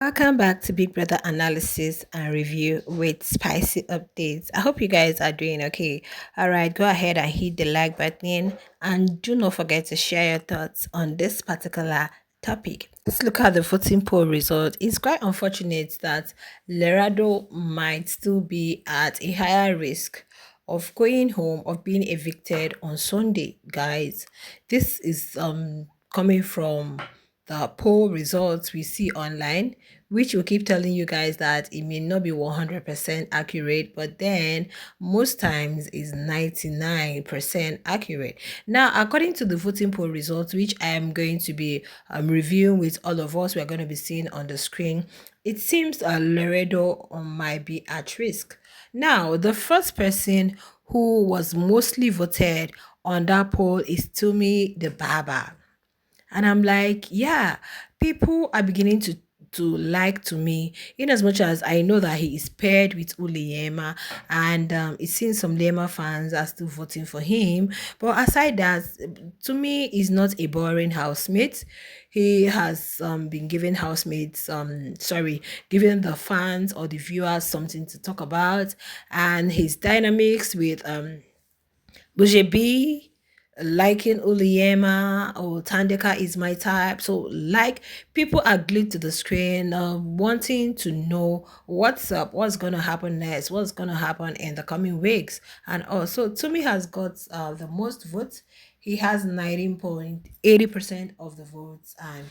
Welcome back to Big Brother Analysis and Review with spicy updates. I hope you guys are doing okay. All right, go ahead and hit the like button and do not forget to share your thoughts on this particular topic. Let's look at the voting poll result. It's quite unfortunate that Lerado might still be at a higher risk of going home, of being evicted on Sunday, guys. This is coming from the poll results we see online, which will keep telling you guys that it may not be 100% accurate, but then most times is 99% accurate. Now, according to the voting poll results, which I am going to be reviewing with all of us, we're going to be seeing on the screen, it seems Laredo might be at risk. Now, the first person who was mostly voted on that poll is Tumi the barber. And I'm like, yeah, people are beginning to like to me, in as much as I know that he is paired with Uleyema, and it seems some Lema fans are still voting for him. But aside that, to me, he's not a boring housemate. He has been giving housemates, giving the fans or the viewers something to talk about, and his dynamics with Bujebi, liking Uliyema or Tandeka is my type. So, like, people are glued to the screen, wanting to know what's up, what's going to happen next, what's going to happen in the coming weeks. And also, Tumi has got the most votes. He has 19.80% of the votes and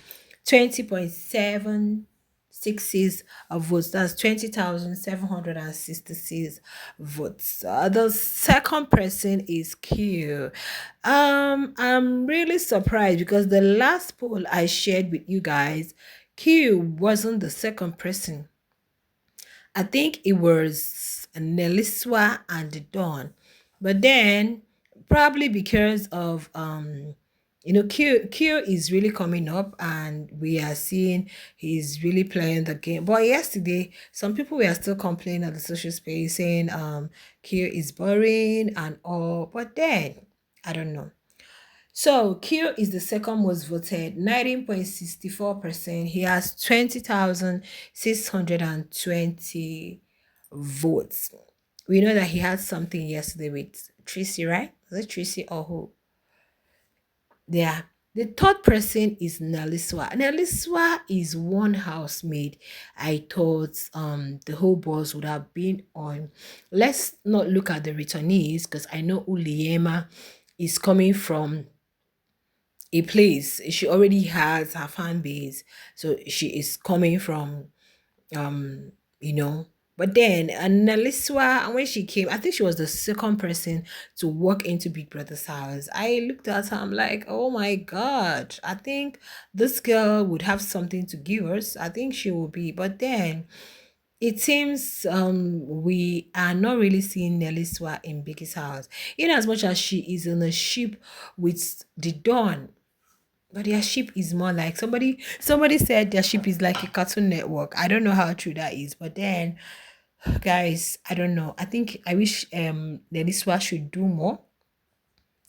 20.76 of votes. That's 20,766 votes. The second person is Q. I'm really surprised because the last poll I shared with you guys, Q wasn't the second person. I think it was Neliswa and Dawn. But then probably because of Q is really coming up and we are seeing he's really playing the game. But yesterday, some people were still complaining at the social space saying Q is boring and all. But then I don't know. So Q is the second most voted, 19.64%. He has 20,620 votes. We know that he had something yesterday with Tracy, right? Was it Tracy or who? Yeah. The third person is Naliswa. Naliswa is one housemaid. I thought the whole boss would have been on. Let's not look at the returnees because I know Uliema is coming from a place. She already has her fan base, so she is coming from um you know but then Naliswa, and when she came, I think she was the second person to walk into Big Brother's house. I looked at her, I'm like, oh my god, I think this girl would have something to give us. I think she will be. But then it seems we are not really seeing Neliswa in Biggie's house, in as much as she is in a ship with the Dawn. But their ship is more like somebody said their ship is like a Cartoon Network. I don't know how true that is, but then guys, I don't know. I think I wish Deniswa should do more.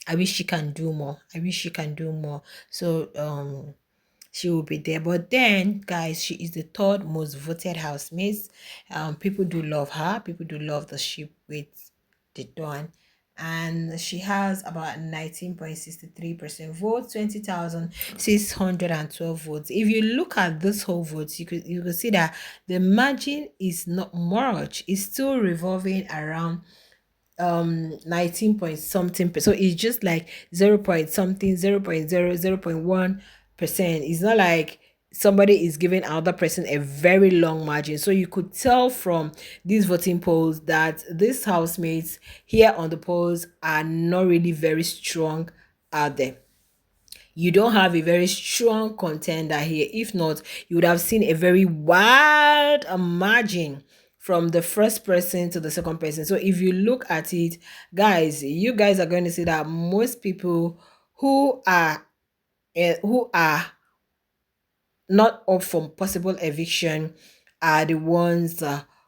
I wish she can do more. I wish she can do more. So she will be there. But then, guys, she is the third most voted housemate. People do love her. People do love the ship with the Dawn. And she has about 19.63% votes, 20,612 votes. If you look at this whole votes, you could see that the margin is not much. It's still revolving around 19 point something, so it's just like 0 point something, 0.1%. It's not like somebody is giving another person a very long margin. So you could tell from these voting polls that these housemates here on the polls are not really very strong out there. You don't have a very strong contender here. If not, you would have seen a very wide margin from the first person to the second person. So if you look at it, guys, you guys are going to see that most people who are not up for possible eviction are the ones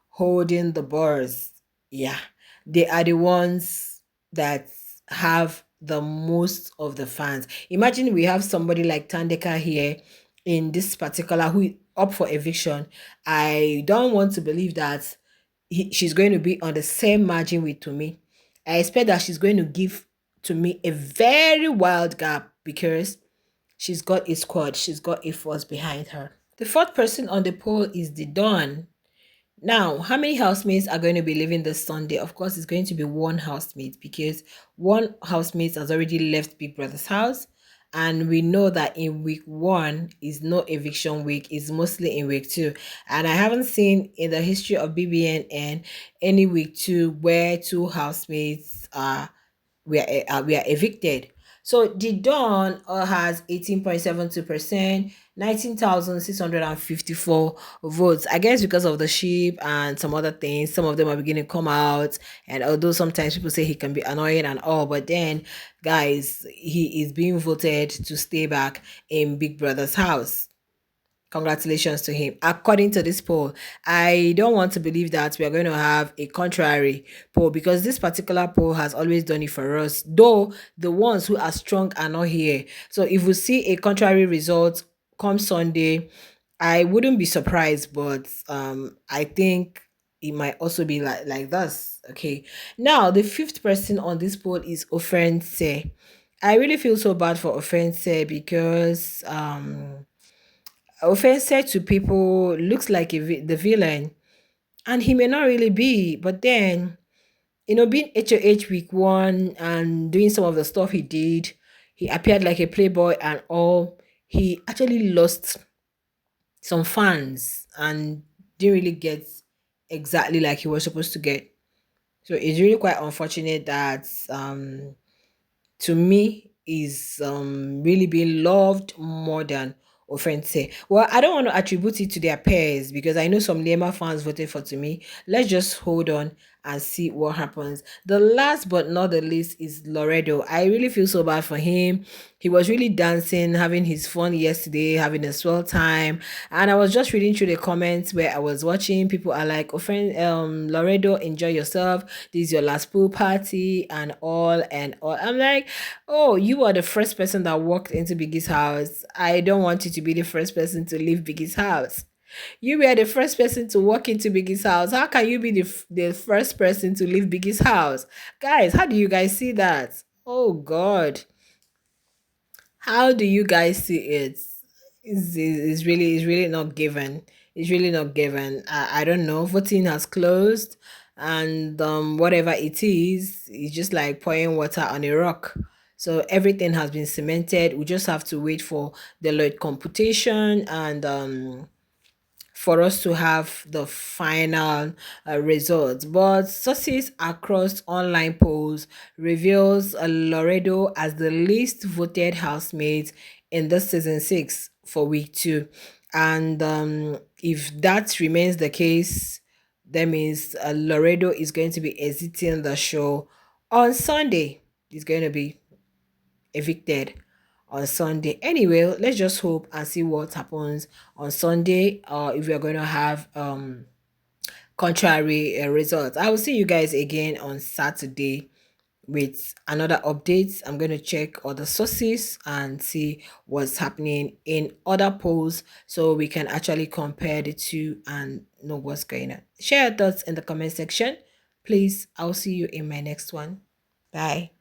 holding the bars. Yeah, they are the ones that have the most of the fans. Imagine we have somebody like Tandeka here in this particular who up for eviction, I don't want to believe that she's going to be on the same margin with Tumi. I expect that she's going to give Tumi a very wild gap because she's got a squad, she's got a force behind her. The fourth person on the poll is the Dawn. Now, how many housemates are going to be leaving this Sunday? Of course, it's going to be one housemate because one housemate has already left Big Brother's house. And we know that in week one is no eviction week, it's mostly in week two. And I haven't seen in the history of BBN any week two where two housemates we are evicted. So the Dawn has 18.72%, 19,654 votes. I guess because of the sheep and some other things, some of them are beginning to come out. And although sometimes people say he can be annoying and all, but then, guys, he is being voted to stay back in Big Brother's house. Congratulations to him. According to this poll, I don't want to believe that we are going to have a contrary poll because this particular poll has always done it for us, though the ones who are strong are not here. So if we see a contrary result come Sunday, I wouldn't be surprised, but I think it might also be like this. Okay. Now the fifth person on this poll is Offense. I really feel so bad for Offense because Offense to people looks like the villain, and he may not really be, but then, being HOH week one and doing some of the stuff he did, he appeared like a playboy and all. He actually lost some fans and didn't really get exactly like he was supposed to get. So it's really quite unfortunate that to me is really being loved more than Offense. Well, I don't want to attribute it to their peers because I know some Lema fans voted for to me. Let's just hold on and see what happens. The last but not the least is Loredo. I really feel so bad for him. He was really dancing, having his fun yesterday, having a swell time. And I was just reading through the comments where I was watching. People are like, Loredo, enjoy yourself. This is your last pool party and all and all. I'm like, oh, you are the first person that walked into Biggie's house. I don't want you to be the first person to leave Biggie's house. You were the first person to walk into Biggie's house. How can you be the first person to leave Biggie's house? Guys, how do you guys see that? Oh, God. How do you guys see it? It's really not given. It's really not given. I don't know. Voting has closed, and whatever it is, it's just like pouring water on a rock. So everything has been cemented. We just have to wait for the Lloyd computation and for us to have the final results. But sources across online polls reveals Loredo as the least voted housemate in the season 6 for week 2. And if that remains the case, that means Loredo is going to be exiting the show on Sunday. He's going to be evicted on Sunday. Anyway, let's just hope and see what happens on Sunday. If we are going to have contrary results. I will see you guys again on Saturday with another update. I'm going to check other sources and see what's happening in other polls so we can actually compare the two and know what's going on. Share your thoughts in the comment section. Please, I'll see you in my next one. Bye.